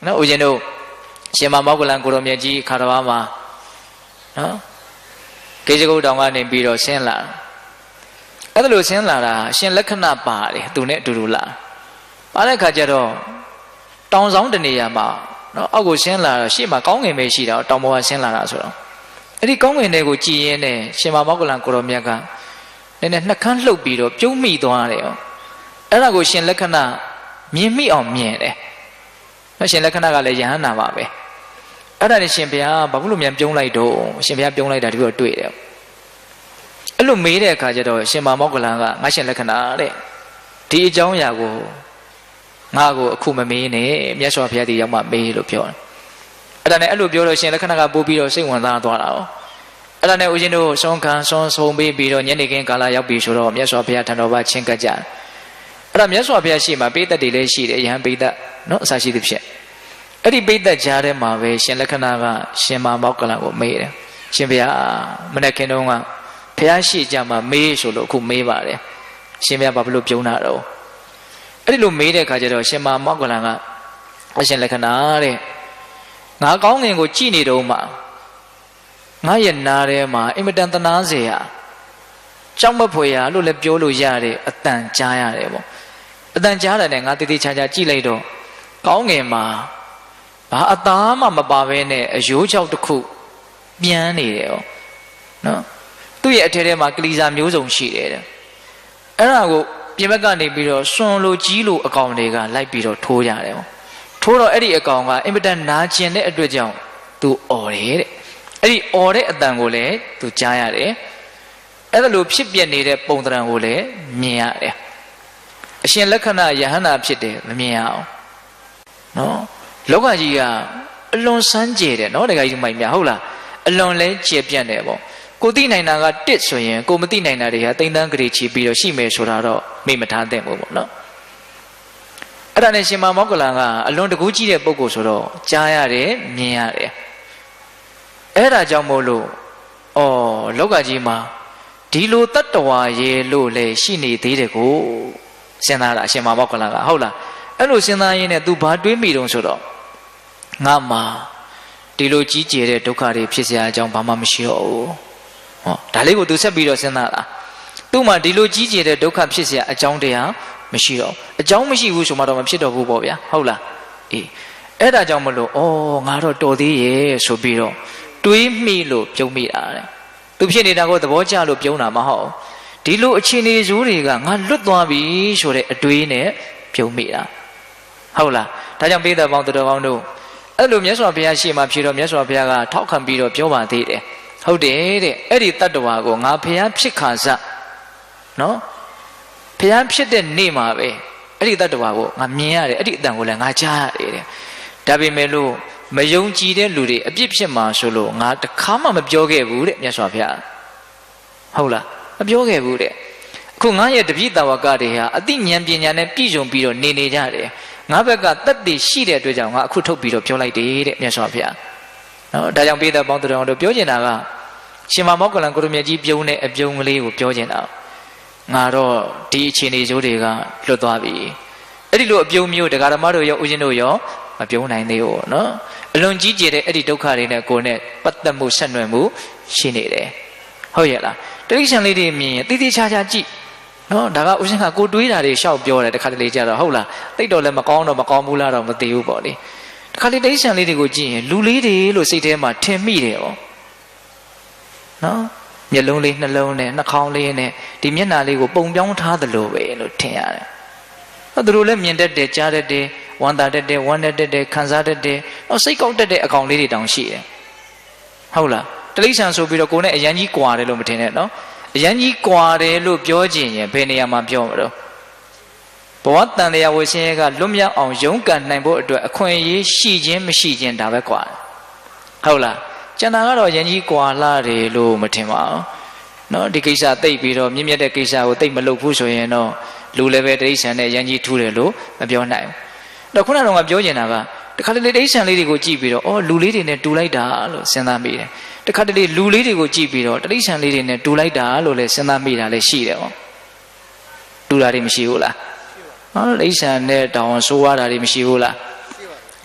နော်ဦးဇင်းတို့ရှင်မမောက္ကလန်ကိုရောမြတ်ကြီးခါတော်မှာနော်ကေဇဂုတ်တောင်ကနေပြီးတော့ဆင်းလာအဲ့ဒါလို့ဆင်းလာတာရှင်လက္ခဏာပါတယ်သူနဲ့အတူတူလာပါတဲ့ခါကျတော့တောင်ဆောင်တနေရာမှာနော်အောက်ကိုဆင်းလာတော့ရှေ့မှာကောင်းငင်ပဲရှိတာတောင်ပေါ်ကဆင်းလာတာဆိုတော့အဲ့ဒီကောင်းငင်တွေကိုကြည်ရင်းနဲ့ရှင်မမောက္ကလန်ကိုရောမြတ်ကနည်းနည်းနှက်ခမ်းလှုပ်ပြီးတော့ပြုံးမိသွားတယ်အဲ့ဒါကိုရှင်လက္ခဏာမြင်မိအောင်မြင်တယ်နော်ရှင်လက္ခဏာကလည်းယဟန္တာပါပဲအဲ့ဒါနဲ့ရှင်ဘုရားဘာလို့မြန်ပြုံးလိုက်တော့ရှင်ဘုရားပြုံးလိုက်တာဒီလိုတွေ့တယ်အဲ့လိုမေးတဲ့အခါကျတော့ရှင်မမောက္ကလန်ကငါရှင်လက္ခဏာတဲ့ဒီအကြောင်းအရာကိုငါကိုအခုမမေးနဲ့မြတ်စွာဘုရားဒီရောက်မှမေးလို့ပြောတယ်အဲ့ဒါနဲ့အဲ့လိုပြောတော့ရှင်လက္ခဏာကပို့ပြီးတော့စိတ်ဝင်စားသွားတာ哦အဲ့ဒါနဲ့ဦးဇင်းတို့ဆုံးခံဆုံးပေးပြီးတော့ညနေခင်းကာလရောက်ပြီဆိုတော့မြတ်စွာဘုရားထံတော်ဘာချင်းကပ်ကြအဲ့ဒါမြတ်စွာဘုရားရှိမှပိဋကတ်တွေလည်းရှိတယ်ယဟန်ပိဋကတ်နော်အစာရှိသဖြင့်အဲ့ဒီပိဋကတ်ကြားထဲမှာပဲရှင်လက္ခဏာကရှင်မမောက္ကလန်ကိုမေးတယ်ရှင်ဘုရားမနေ့ကတုန်းကဘုရားရှိကြမှာမေးဆိုလို့အခုမေးပါတယ်ရှင်ဘုရားဘာဖြစ်လို့ပြုံးတာတော့အဲ့ဒီလိုမေးတဲ့အခါကျတော့ရှင်မမောက္ကလန်ကအရှင်လက္ခဏာတဲ့ငါကောင်းငင်ကိုကြည်နေတော့မှငါရဲ့နာထဲမှာအင်မတန်သနာเสียကြောက်မဖွယ်ရလို့လည်းပြောလို့ရတဲ့အတန်ကြားရတယ်ပေါ့အတန်ကြားတယ်နဲ့ငါတည်တည်ချာချာကြည့်လိုက်တော့ကောင်းငင်မှာဘာအသားမှမပါဘဲနဲ့အယိုးချောက်တစ်ခုပြန်နေတယ်哦နော်သူ့ရဲ့အထက်ထဲမှာကလီစာမျိုးစုံရှိတယ်တဲ့အဲ့ဒါကိုပြင်ဘက်ကနေပြီးတော့စွန်လိုကြီးလိုအကောင်တွေကလိုက်ပြီးတော့ထိုးရတယ်ပေါ့ထိုးတော့အဲ့ဒီအကောင်ကအင်မတန်နာကျင်တဲ့အတွက်ကြောင့်သူអော်တယ်တဲ့အဲ့ဒီអော်တဲ့အတန်ကိုလည်းသူကြားရတယ်အဲ့ဒါလိုဖြစ်ပြနေတဲ့ပုံသဏ္ဍာန်ကိုလည်းမြင်ရတယ်အရှင်လက္ခဏာယဟန္တာဖြစ်တယ်မမြင်ရအောင်နော်လောကကြီးကအလွန်စမ်းကြယ်တယ်နော်တခါကြီးမိုက်များဟုတ်လားအလွန်လဲကျယ်ပြန့်တယ်ပေါ့ကိုသိနိုင်တာကတစ်ဆိုရင်ကိုမသိနိုင်တာတွေကတိမ်တန်းကြိချီပြီးတော့ရှိမယ်ဆိုတာတော့မေ့မထားသင့်ဘူးပေါ့နော်အဲ့ဒါနဲ့ရှင်မမောက္ကလန်ကအလွန်တကူးကြီးတဲ့ပုဂ္ဂိုလ်ဆိုတော့ကြားရတယ်မြင်ရတယ်အဲ့ဒါကြောင့်မို့လို့လောကကြီးမှာဒီလိုတတ္တဝါရေလို့လည်းရှိနေသေးတယ်ကိုစဉ်းစားတာအရှင်မမောက္ကလန်ကဟုတ်လားအဲ့လိုစဉ်းစားရင်းနဲ့ तू ဘာတွေးမိတုံးဆိုတော့ငါမှာဒီလိုကြီးကျယ်တဲ့ဒုက္ခတွေဖြစ်စရာအကြောင်းဘာမှမရှိတော့ဘူးဟောဒါလေးကို तू ဆက်ပြီးတော့စဉ်းစားတာသူ့မှာဒီလိုကြီးကျယ်တဲ့ဒုက္ခဖြစ်စရာအကြောင်းတရားမရှိတော့အကြောင်းမရှိဘူးဆိုမှတော့မဖြစ်တော့ဘူးပေါ့ဗျာဟုတ်လားအေးအဲ့ဒါကြောင့်မလို့ငါတော့တော်သေးရဲ့ဆိုပြီးတော့တွေးမိလို့ပြုံးမိတာတဲ့သူဖြစ်နေတာကိုသဘောကျလို့ပြုံးတာမဟုတ်ဒီလိုအခြေအနေဇိုးတွေကငါလွတ်သွားပြီဆိုတဲ့အတွေးနဲ့ပြုံးမိတာဟုတ်လားဒါကြောင့်ပိဿပေါင်းတော်ကောင်းတို့အဲ့လိုမြတ်စွာဘုရားရှေ့မှာဖြေတော့မြတ်စွာဘုရားကထောက်ခံပြီးတော့ပြောပါသေးတယ်ဟုတ်တယ်တဲ့အဲ့ဒီတတ္တဝါကိုငါဘုရားဖြစ်ခါစနော်ဘုရားဖြစ်တဲ့နေ့မှာပဲအဲ့ဒီတတ္တဝါကိုငါမြင်ရတယ်အဲ့ဒီအတန်ကိုလည်းငါကြားရတယ်တဲ့ဒါပေမဲ့လို့မယုံကြည်တဲ့လူတွေအပြစ်ဖြစ်မှာဆိုလို့ငါတခါမှမပြောခဲ့ဘူးတဲ့မြတ်စွာဘုရားဟုတ်လားမပြောခဲ့ဘူးတဲ့အခုငါရဲ့တပည့်တော်ဝကတွေဟာအသိဉာဏ်ပညာနဲ့ပြည့်စုံပြီးတော့နေကြတယ်ငါဘက်ကတက်တည်ရှိတဲ့အတွက်ကြောင့်ငါအခုထုတ်ပြီးတော့ပြောလိုက်တယ်တဲ့မြတ်စွာဘုရားနော်ဒါကြောင့်ပိဿပေါင်းတော်တို့ပြောချင်တာကရှင်မမောက္ကလန်ကိုရမြတ်ကြီးပြုံးတဲ့အပြုံးကလေးကိုပြောချင်တာငါတော့ဒီအခြေအနေစိုးတွေကလွတ်သွားပြီအဲ့ဒီလိုအပြုံးမျိုးတရားဓမ္မတို့ရောဦးဇင်းတို့ရောမပြုံးနိုင်သေးဘူးနော်အလွန်ကြီးကျယ်တဲ့အဲ့ဒီဒုက္ခတွေနဲ့ကိုယ်နဲ့ပတ်သက်မှုဆက်နွယ်မှုရှိနေတယ်ဟုတ်ရဲ့လားတိရစ္ဆာန်လေးတွေမြင်ရင်တိတိကျကျကြည့်နော်ဒါကဦးဇင်းကကိုတွေးတာတွေရှောက်ပြောတယ်တခါတလေကြတော့ဟုတ်လားတိတ်တော့လည်းမကောင်းဘူးလားတော့မသိဘူးပေါ့လေတခါလေတိရစ္ဆာန်လေးတွေကိုကြည့်ရင်လူလေးတွေလို့စိတ်ထဲမှာထင်မိတယ်ပေါ့နော်မျက်လုံးလေးနှလုံးနဲ့နှာခေါင်းလေးနဲ့ဒီမျက်နှာလေးကိုပုံပြောင်းထားသလိုပဲလို့ထင်ရတယ်။သူတို့လည်းမြင်တတ်တယ်ကြားတတ်တယ်ဝမ်းသာတတ်တယ်ဝမ်းနဲ့တတ်တယ်ခံစားတတ်တယ်နောက်စိတ်ကောက်တတ်တဲ့အကောင်လေးတွေတောင်ရှိတယ်။ဟုတ်လားတိရစ္ဆာန်ဆိုပြီးတော့ကိုယ်နဲ့အရန်ကြီးကွာတယ်လို့မထင်နဲ့နော်အရန်ကြီးကွာတယ်လို့ပြောချင်ရင်ဘယ်နေရာမှာပြောမလို့ဘဝတန်တရားဝရှင်ရဲ့ကလွတ်မြောက်အောင်ရုန်းကန်နိုင်ဖို့အတွက်အခွင့်အရေးရှိခြင်းမရှိခြင်းဒါပဲကွာဟုတ်လားကျန်တာကတော့ယဉ်ကြီးကွာလာတယ်လို့မထင်ပါဘူးเนาะဒီကိစ္စသိပ်ပြီးတော့မြင့်မြတ်တဲ့ကိစ္စကိုသိပ်မလုပ်ဘူးဆိုရင်တော့လူလည်းပဲတိရစ္ဆာန်နဲ့ယဉ်ကြီးထူးတယ်လို့မပြောနိုင်ဘူးတော့ခုနကတော့ပြောချင်တာကတခါတလေတိရစ္ဆာန်လေးတွေကိုကြည့်ပြီးတော့လူလေးတွေနဲ့တူလိုက်တာလို့စဉ်းစားမိတယ်တခါတလေလူလေးတွေကိုကြည့်ပြီးတော့တိရစ္ဆာန်လေးတွေနဲ့တူလိုက်တာလို့လည်းစဉ်းစားမိတာလည်းရှိတယ်ဟောတူတာတွေမရှိဘူးလားတိရစ္ဆာန်နဲ့တောင်ဆိုးရတာတွေမရှိဘူးလား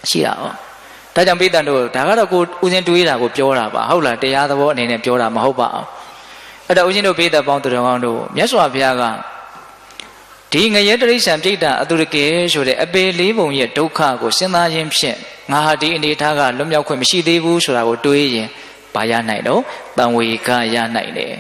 ရှိတာ哦ဒါကြောင့်ပိဋကတို့ဒါကတော့ကိုဦးဇင်းတွေးတာကိုပြောတာပါဟုတ်လားတရားသဘောအနေနဲ့ပြောတာမဟုတ်ပါဘူးအဲ့တော့ဦးဇင်းတို့ပိဋကပေါင်းသူတော်ကောင်းတို့မြတ်စွာဘုရားကဒီငရဲတိရစ္ဆာန်ပြိတ္တအတုရကေဆိုတဲ့အပေလေးပုံရဲ့ဒုက္ခကိုစဉ်းစားခြင်းဖြင့်ငါဟာဒီအနေထားကလွတ်မြောက်ခွင့်မရှိသေးဘူးဆိုတာကိုတွေးရင်ဘာရနိုင်တော့တန်ဝေကရနိုင်တယ်